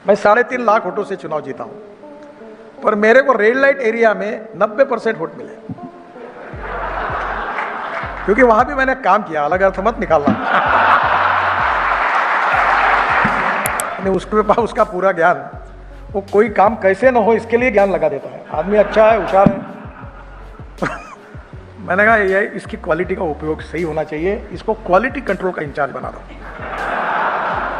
मैं 3.5 लाख वोटों से चुनाव जीता हूं, पर मेरे को रेड लाइट एरिया में 90% वोट मिले, क्योंकि वहां भी मैंने काम किया। अलग अर्थ मत निकालना। उसके पास उसका पूरा ज्ञान, वो कोई काम कैसे ना हो इसके लिए ज्ञान लगा देता है। आदमी अच्छा है, होशियार है। मैंने कहा ये इसकी क्वालिटी का उपयोग सही होना चाहिए, इसको क्वालिटी कंट्रोल का इंचार्ज बना दो।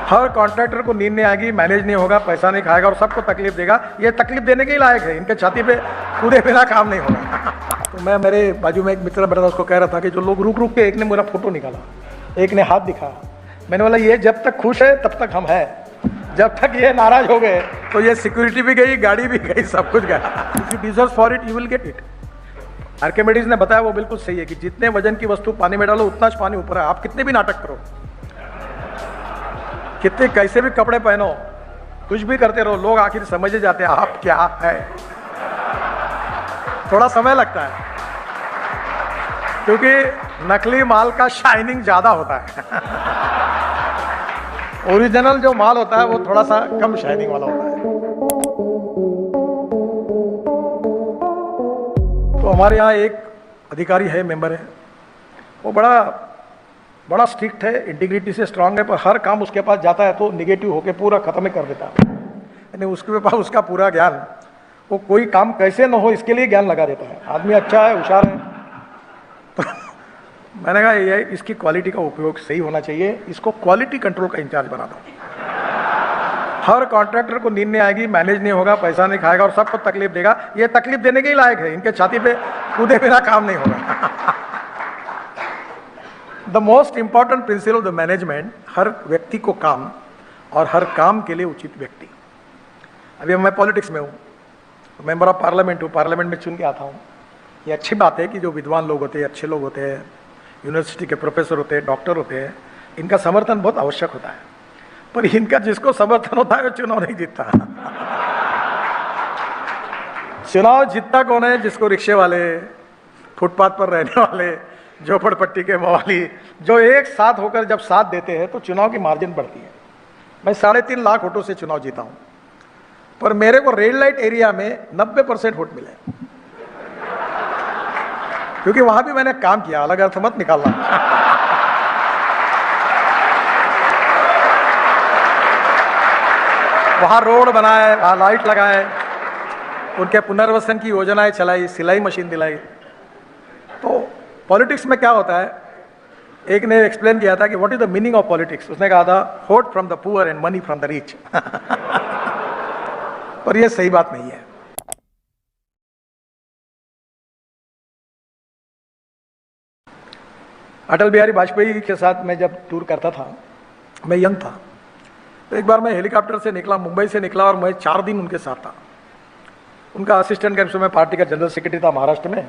हर कॉन्ट्रैक्टर को नींद नहीं आएगी, मैनेज नहीं होगा, पैसा नहीं खाएगा और सबको तकलीफ देगा। ये तकलीफ देने के ही लायक है, इनके छाती पे कूदे बिना काम नहीं होगा। तो मैं मेरे बाजू में एक मित्र बैठा था, उसको कह रहा था कि जो लोग रुक रुक के, एक ने मेरा फोटो निकाला, एक ने हाथ दिखाया। मैंने बोला ये जब तक खुश है तब तक हम हैं, जब तक ये नाराज हो गए तो ये सिक्योरिटी भी गई, गाड़ी भी गई, सब कुछ गया। If you deserve for it you will get it. Archimedes ने बताया, वो बिल्कुल सही है कि जितने वजन की वस्तु पानी में डालो उतना पानी ऊपर है। आप कितने भी नाटक करो, कितने कैसे भी कपड़े पहनो, कुछ भी करते रहो, लोग आखिर समझ जाते हैं आप क्या है। थोड़ा समय लगता है, क्योंकि नकली माल का शाइनिंग ज्यादा होता है। ओरिजिनल जो माल होता है वो थोड़ा सा कम शाइनिंग वाला होता है। तो हमारे यहाँ एक अधिकारी है, मेंबर है, वो बड़ा स्ट्रिक्ट है, इंटीग्रिटी से स्ट्रांग है, पर हर काम उसके पास जाता है तो निगेटिव होके पूरा खत्म ही कर देता है। यानी उसके पास उसका पूरा ज्ञान, वो कोई काम कैसे ना हो इसके लिए ज्ञान लगा देता है। आदमी अच्छा है, होशियार है। तो मैंने कहा ये इसकी क्वालिटी का उपयोग सही होना चाहिए, इसको क्वालिटी कंट्रोल का इंचार्ज बना दो। हर कॉन्ट्रैक्टर को नींद नहीं आएगी, मैनेज नहीं होगा, पैसा नहीं खाएगा और सबको तकलीफ देगा। ये तकलीफ देने के ही लायक है, इनके छाती पे कूदे बिना काम नहीं होगा। The most important principle of the management, हर व्यक्ति को काम और हर काम के लिए उचित व्यक्ति। अभी मैं पॉलिटिक्स में हूँ, मेंबर ऑफ पार्लियामेंट हूँ, पार्लियामेंट में चुन के आता हूँ। ये अच्छी बात है कि जो विद्वान लोग होते हैं, अच्छे लोग होते हैं, यूनिवर्सिटी के प्रोफेसर होते हैं, डॉक्टर होते हैं, इनका समर्थन बहुत आवश्यक होता है। पर इनका जिसको समर्थन होता है वो चुनाव नहीं जीतता। चुनाव जीतता कौन है? जिसको रिक्शे वाले, फुटपाथ पर रहने वाले, झोपड़पट्टी के मवाली, जो एक साथ होकर जब साथ देते हैं तो चुनाव की मार्जिन बढ़ती है। मैं 3.5 लाख वोटों से चुनाव जीता हूं, पर मेरे को रेड लाइट एरिया में 90% वोट मिले, क्योंकि वहां भी मैंने काम किया। अलग अर्थ मत निकालना। वहां रोड बनाए, वहां लाइट लगाए, उनके पुनर्वसन की योजनाएं चलाई, सिलाई मशीन दिलाई। तो पॉलिटिक्स में क्या होता है, एक ने एक्सप्लेन किया था कि what is the meaning of politics. उसने कहा था vote from the poor and money from the rich. पर यह सही बात नहीं है। अटल बिहारी वाजपेयी के साथ मैं जब टूर करता था, मैं यंग था, तो एक बार मैं हेलीकॉप्टर से निकला, मुंबई से निकला, और मैं 4 दिन उनके साथ था। उनका असिस्टेंट के रूप में पार्टी का जनरल सेक्रेटरी था महाराष्ट्र में।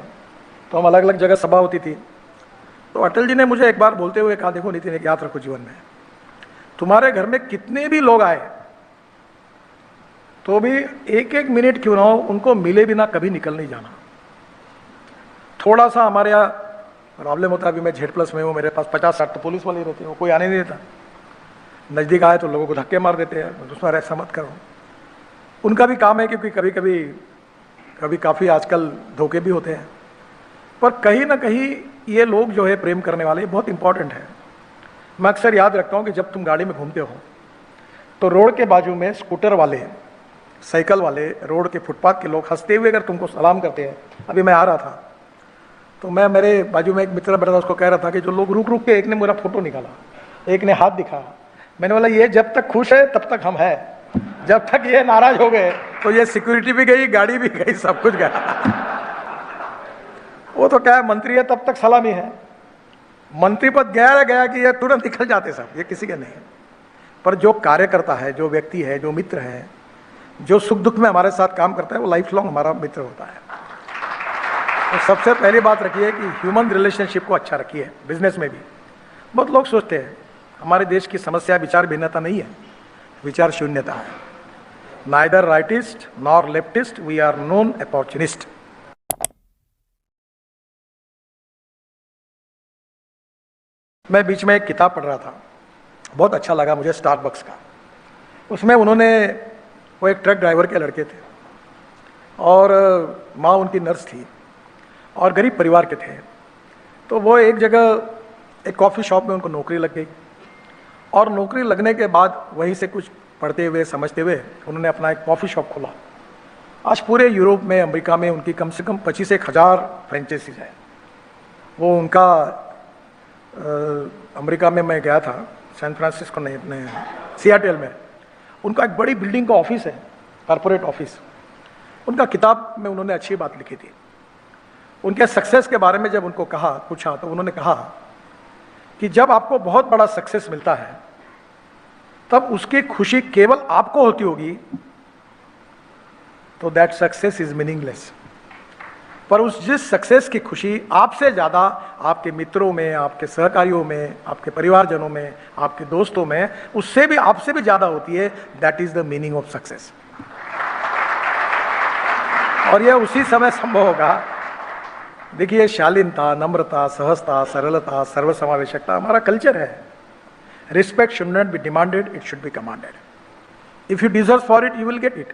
तो हम अलग अलग जगह सभा होती थी। तो अटल जी ने मुझे एक बार बोलते हुए कहा, देखो नितिन, एक याद रखो जीवन में, तुम्हारे घर में कितने भी लोग आए तो भी 1-1 मिनट क्यों ना हो, उनको मिले बिना कभी निकल नहीं जाना। थोड़ा सा हमारे यहाँ प्रॉब्लम होता है, अभी मैं Z+ में हूँ, मेरे पास 50-60 तो पुलिस वाले रहते हैं, वो कोई आने नहीं देता। नज़दीक आए तो लोगों को धक्के मार देते हैं, उसमें ऐसा मत करो। उनका भी काम है, क्योंकि कभी कभी काफ़ी आजकल धोखे भी होते हैं। पर कहीं ना कहीं ये लोग जो है प्रेम करने वाले, बहुत इंपॉर्टेंट है। मैं अक्सर याद रखता हूँ कि जब तुम गाड़ी में घूमते हो तो रोड के बाजू में स्कूटर वाले, साइकिल वाले, रोड के फुटपाथ के लोग हंसते हुए अगर तुमको सलाम करते हैं। अभी मैं आ रहा था तो मैं मेरे बाजू में एक मित्र बैठा था, उसको कह रहा था कि जो लोग रुक रुक के, एक ने मेरा फोटो निकाला, एक ने हाथ दिखाया। मैंने बोला ये जब तक खुश है तब तक हम हैं, जब तक ये नाराज हो गए तो ये सिक्योरिटी भी गई, गाड़ी भी गई, सब कुछ गया। वो तो क्या है, मंत्री है तब तक सलामी है। मंत्री पद गया कि ये तुरंत निकल जाते सब, ये किसी के नहीं। पर जो कार्यकर्ता है, जो व्यक्ति है, जो मित्र है, जो सुख दुख में हमारे साथ काम करता है, वो लाइफ लॉन्ग हमारा मित्र होता है। तो सबसे पहली बात रखिए कि ह्यूमन रिलेशनशिप को अच्छा रखिए। बिजनेस में भी बहुत लोग सोचते हैं हमारे देश की समस्या विचार भिन्नता नहीं है, विचार शून्यता है। Neither rightist nor leftist, we are non opportunist. मैं बीच में एक किताब पढ़ रहा था, बहुत अच्छा लगा मुझे, स्टारबक्स का। उसमें उन्होंने वो एक ट्रक ड्राइवर के लड़के थे और माँ उनकी नर्स थी और गरीब परिवार के थे। तो वो एक जगह एक कॉफ़ी शॉप में उनको नौकरी लग गई और नौकरी लगने के बाद वहीं से कुछ पढ़ते हुए समझते हुए उन्होंने अपना एक कॉफ़ी शॉप खोला। आज पूरे यूरोप में, अमेरिका में उनकी कम से कम 25,000 फ्रेंचाइजीज है। वो उनका अमेरिका में मैं गया था, सैन फ्रांसिस्को नहीं, अपने सियाटल में, उनका एक बड़ी बिल्डिंग का ऑफिस है, कॉरपोरेट ऑफिस। उनका किताब में उन्होंने अच्छी बात लिखी थी। उनके सक्सेस के बारे में जब उनको पूछा तो उन्होंने कहा कि जब आपको बहुत बड़ा सक्सेस मिलता है तब उसकी खुशी केवल आपको होती होगी तो दैट सक्सेस इज मीनिंगलेस। पर जिस सक्सेस की खुशी आपसे ज़्यादा आपके मित्रों में, आपके सहकारियों में, आपके परिवारजनों में, आपके दोस्तों में, उससे भी आपसे भी ज़्यादा होती है, that is the meaning of success. और यह उसी समय संभव होगा। देखिए, शालीनता, नम्रता, सहजता, सरलता, सर्वसमावेशकता हमारा कल्चर है। Respect should not be demanded, it should be commanded. If you deserve for it, you will get it.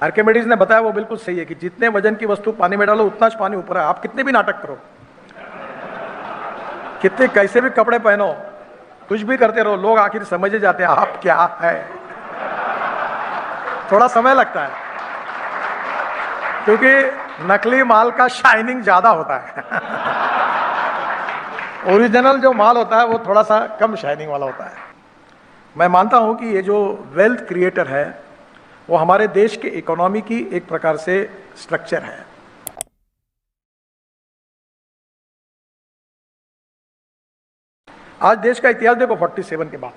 Archimedes ने बताया, वो बिल्कुल सही है कि जितने वजन की वस्तु पानी में डालो उतना पानी ऊपर है। आप कितने भी नाटक करो, कितने कैसे भी कपड़े पहनो, कुछ भी करते रहो, लोग आखिर समझ जाते हैं आप क्या है। थोड़ा समय लगता है क्योंकि नकली माल का शाइनिंग ज्यादा होता है। ओरिजिनल जो माल होता है वो थोड़ा सा कम शाइनिंग वाला होता है। मैं मानता हूं कि ये जो वेल्थ क्रिएटर है वो हमारे देश के इकोनॉमी की एक प्रकार से स्ट्रक्चर है। आज देश का इतिहास देखो, 47 के बाद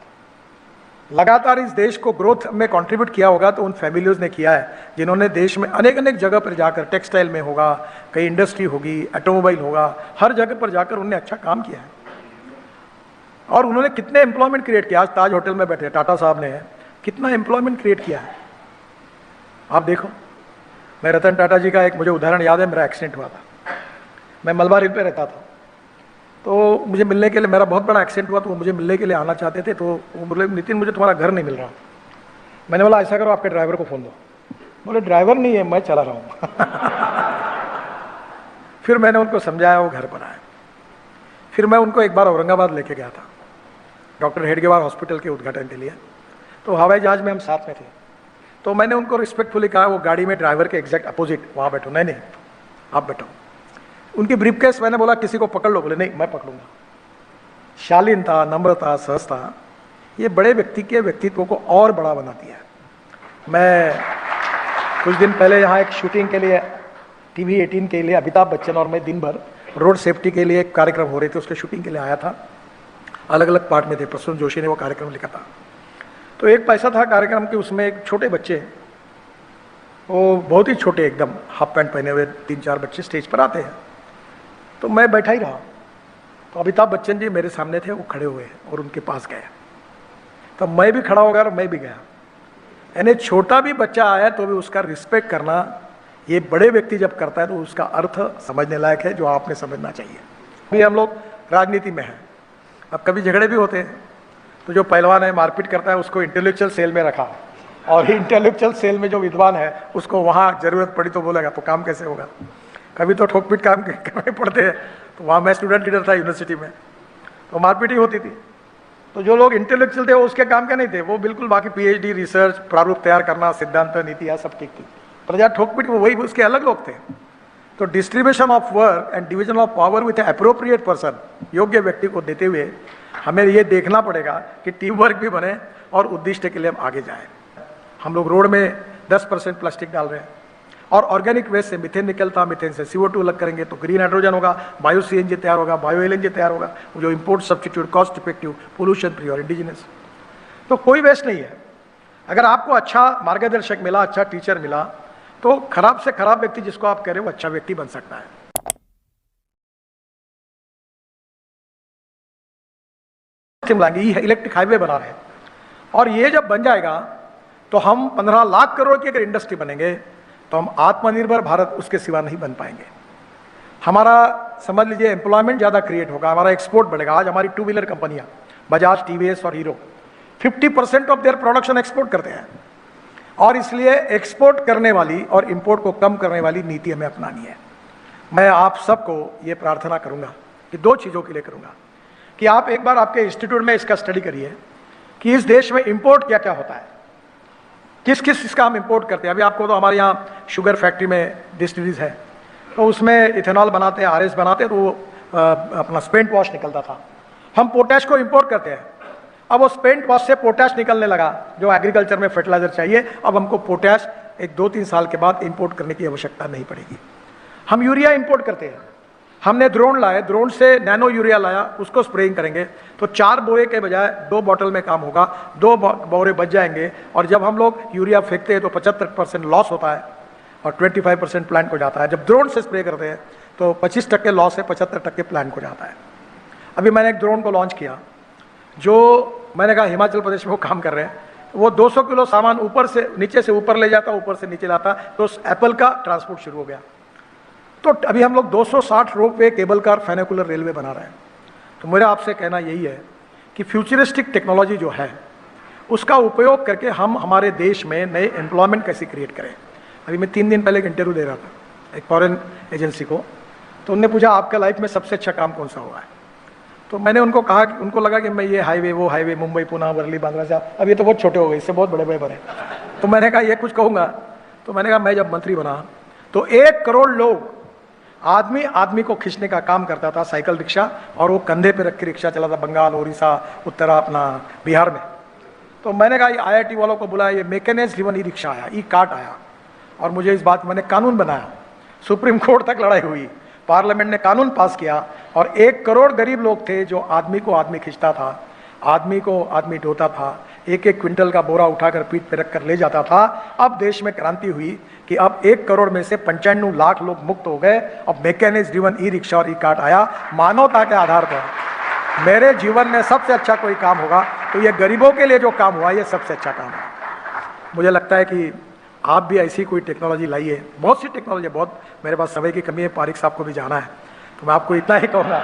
लगातार इस देश को ग्रोथ में कंट्रीब्यूट किया होगा तो उन फैमिलीज ने किया है जिन्होंने देश में अनेक अनेक जगह पर जाकर, टेक्सटाइल में होगा, कई इंडस्ट्री होगी, ऑटोमोबाइल होगा, हर जगह पर जाकर उन्होंने अच्छा काम किया है। और उन्होंने कितने एम्प्लॉयमेंट क्रिएट किया। आज ताज होटल में बैठे टाटा साहब ने कितना एम्प्लॉयमेंट क्रिएट किया है, आप देखो। मैं रतन टाटा जी का एक मुझे उदाहरण याद है। मेरा एक्सीडेंट हुआ था, मैं मलबार हिल पे रहता था, तो मुझे मिलने के लिए, मेरा बहुत बड़ा एक्सीडेंट हुआ तो वो मुझे मिलने के लिए आना चाहते थे। तो वो बोले, नितिन मुझे तुम्हारा घर नहीं मिल रहा। मैंने बोला ऐसा करो, आपके ड्राइवर को फ़ोन दो। बोले ड्राइवर नहीं है, मैं चला रहा हूँ। फिर मैंने उनको समझाया, वो घर पर आए। फिर मैं उनको एक बार औरंगाबाद लेके गया था डॉक्टर हेडगेवार हॉस्पिटल के उद्घाटन के लिए। तो हवाई जहाज में हम साथ में थे। तो मैंने उनको रिस्पेक्टफुली कहा, वो गाड़ी में ड्राइवर के एग्जैक्ट अपोजिट वहाँ बैठो। नहीं, आप बैठो। उनकी ब्रीफकेस मैंने बोला किसी को पकड़ लो। बोले नहीं, मैं पकड़ूंगा। शालीनता, नम्रता, सहजता, ये बड़े व्यक्ति के व्यक्तित्व को और बड़ा बनाती है। मैं कुछ दिन पहले यहाँ एक शूटिंग के लिए, TV 18 के लिए, अमिताभ बच्चन और मैं दिन भर रोड सेफ्टी के लिए एक कार्यक्रम हो रहे थे, उसके शूटिंग के लिए आया था। अलग अलग पार्ट में थे। प्रसून जोशी ने वो कार्यक्रम लिखा था। तो एक पैसा था कार्यक्रम के, उसमें एक छोटे बच्चे, वो बहुत ही छोटे, एकदम हाफ पैंट पहने हुए 3-4 बच्चे स्टेज पर आते हैं। तो मैं बैठा ही रहा। तो अमिताभ बच्चन जी मेरे सामने थे, वो खड़े हुए और उनके पास गए। तब मैं भी खड़ा हो गया और मैं भी गया। यानी छोटा भी बच्चा आया तो भी उसका रिस्पेक्ट करना, ये बड़े व्यक्ति जब करता है तो उसका अर्थ समझने लायक है, जो आपने समझना चाहिए। अभी हम लोग राजनीति में हैं, अब कभी झगड़े भी होते हैं तो जो पहलवान है मारपीट करता है उसको इंटेलेक्चुअल सेल में रखा, और इंटेलेक्चुअल सेल में जो विद्वान है उसको वहाँ जरूरत पड़ी तो बोलेगा, तो काम कैसे होगा। कभी तो ठोक-पीट काम करने पड़ते हैं। तो वहाँ मैं स्टूडेंट लीडर था यूनिवर्सिटी में, तो मारपीट ही होती थी। तो जो लोग इंटेलेक्चुअल थे वो उसके काम के नहीं थे, वो बिल्कुल बाकी PhD, रिसर्च, प्रारूप तैयार करना, सिद्धांत, नीति, यह सब ठीक थी। प्रजा ठोक-पीट वही, उसके अलग लोग थे। तो distribution of work and division of power with appropriate person, योग्य व्यक्ति को देते हुए हमें ये देखना पड़ेगा कि टीम वर्क भी बने और उद्दिष्ट के लिए हम आगे जाएं। हम लोग रोड में 10% प्लास्टिक डाल रहे हैं, और ऑर्गेनिक वेस्ट से मीथेन निकलता, मीथेन से CO2 अलग करेंगे तो ग्रीन हाइड्रोजन होगा, बायो CNG तैयार होगा, बायो LNG तैयार होगा, जो import substitute, cost effective, pollution free और इंडिजिनस। तो कोई वेस्ट नहीं है। अगर आपको अच्छा मार्गदर्शक मिला, अच्छा टीचर मिला, तो खराब से खराब व्यक्ति जिसको आप कह रहे हो वो अच्छा व्यक्ति बन सकता है। इलेक्ट्रिक हाईवे बना रहे हैं, और ये जब बन जाएगा तो हम 15 लाख करोड़ की अगर इंडस्ट्री बनेंगे तो हम आत्मनिर्भर भारत उसके सिवा नहीं बन पाएंगे। हमारा समझ लीजिए एम्प्लॉयमेंट ज़्यादा क्रिएट होगा, हमारा एक्सपोर्ट बढ़ेगा। आज हमारी 2 व्हीलर कंपनियां बजाज, TVS और hero 50% of their production export करते हैं, और इसलिए एक्सपोर्ट करने वाली और इंपोर्ट को कम करने वाली नीति हमें अपनानी है। मैं आप सबको ये प्रार्थना करूंगा कि दो चीज़ों के लिए करूंगा कि आप एक बार आपके इंस्टीट्यूट में इसका स्टडी करिए कि इस देश में इंपोर्ट क्या क्या होता है, किस किस इसका हम इंपोर्ट करते हैं। अभी आपको तो हमारे यहाँ शुगर फैक्ट्री में डिस्टिलरीज है, तो उसमें इथेनॉल बनाते हैं, आरएस बनाते हैं, तो वो अपना स्पेंट वॉश निकलता था। हम पोटैश को इंपोर्ट करते हैं, अब वो स्पेंट वॉश से पोटैश निकलने लगा जो एग्रीकल्चर में फर्टिलाइजर चाहिए। अब हमको पोटैश एक 2-3 साल के बाद इंपोर्ट करने की आवश्यकता नहीं पड़ेगी। हम यूरिया इंपोर्ट करते हैं, हमने ड्रोन लाए, ड्रोन से नैनो यूरिया लाया, उसको स्प्रेइंग करेंगे तो 4 बोरे के बजाय 2 बॉटल में काम होगा, 2 बोरे बच जाएंगे। और जब हम लोग यूरिया फेंकते हैं तो 75% लॉस होता है और 25% प्लांट को जाता है। जब ड्रोन से स्प्रे करते हैं तो 25% लॉस है, 75% प्लांट को जाता है। अभी मैंने एक ड्रोन को लॉन्च किया, जो मैंने कहा हिमाचल प्रदेश में वो काम कर रहे हैं, वो 200 किलो सामान ऊपर से नीचे से ऊपर ले जाता, ऊपर से नीचे लाता, तो एप्पल का ट्रांसपोर्ट शुरू हो गया। तो अभी हम लोग 260 रोपवे केबल कार फेनिकुलर रेलवे बना रहे हैं। तो मेरा आपसे कहना यही है कि फ्यूचरिस्टिक टेक्नोलॉजी जो है उसका उपयोग करके हम हमारे देश में नए एम्प्लॉयमेंट कैसे क्रिएट करें। अभी मैं 3 दिन पहले एक इंटरव्यू दे रहा था एक फॉरेन एजेंसी को, तो उनने पूछा आपका लाइफ में सबसे अच्छा काम कौन सा हुआ है। तो मैंने उनको कहा कि उनको लगा कि मैं ये हाईवे वो हाईवे मुंबई पुणे वर्ली बांद्रा से, अब ये तो बहुत छोटे हो गए, इससे बहुत बड़े बड़े बने। तो मैंने कहा ये कुछ कहूँगा, तो मैंने कहा मैं जब मंत्री बना तो 1 करोड़ लोग आदमी आदमी को खींचने का काम करता था, साइकिल रिक्शा, और वो कंधे पे रख के रिक्शा चलाता बंगाल, उड़ीसा, उत्तरा अपना बिहार में। तो मैंने कहा IIT वालों को बुलाया, ये मैकेनाइज्ड ड्रिवन ई रिक्शा आया, ई कार्ट आया, और मुझे इस बात मैंने कानून बनाया, सुप्रीम कोर्ट तक लड़ाई हुई, पार्लियामेंट ने कानून पास किया, और 1 करोड़ गरीब लोग थे जो आदमी को आदमी खींचता था, आदमी को आदमी ढोता था, 1-1 क्विंटल का बोरा उठाकर पीठ पे रखकर ले जाता था। अब देश में क्रांति हुई कि अब 1 करोड़ में से 95 लाख लोग मुक्त हो गए। अब मैकेनाइज्ड ड्रिवन ई रिक्शा और ई कार्ट आया। मानवता के आधार पर मेरे जीवन में सबसे अच्छा कोई काम होगा तो ये गरीबों के लिए जो काम हुआ ये सबसे अच्छा काम है। मुझे लगता है कि आप भी ऐसी कोई टेक्नोलॉजी लाइए। बहुत सी टेक्नोलॉजी, बहुत मेरे पास समय की कमी है, पारिक साहब को भी जाना है, तो मैं आपको इतना ही कहूँगा,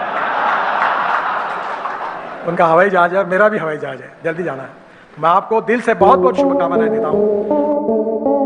उनका हवाई जहाज है, मेरा भी हवाई जहाज है, जल्दी जाना है। मैं आपको दिल से बहुत बहुत शुभकामनाएं देता हूँ।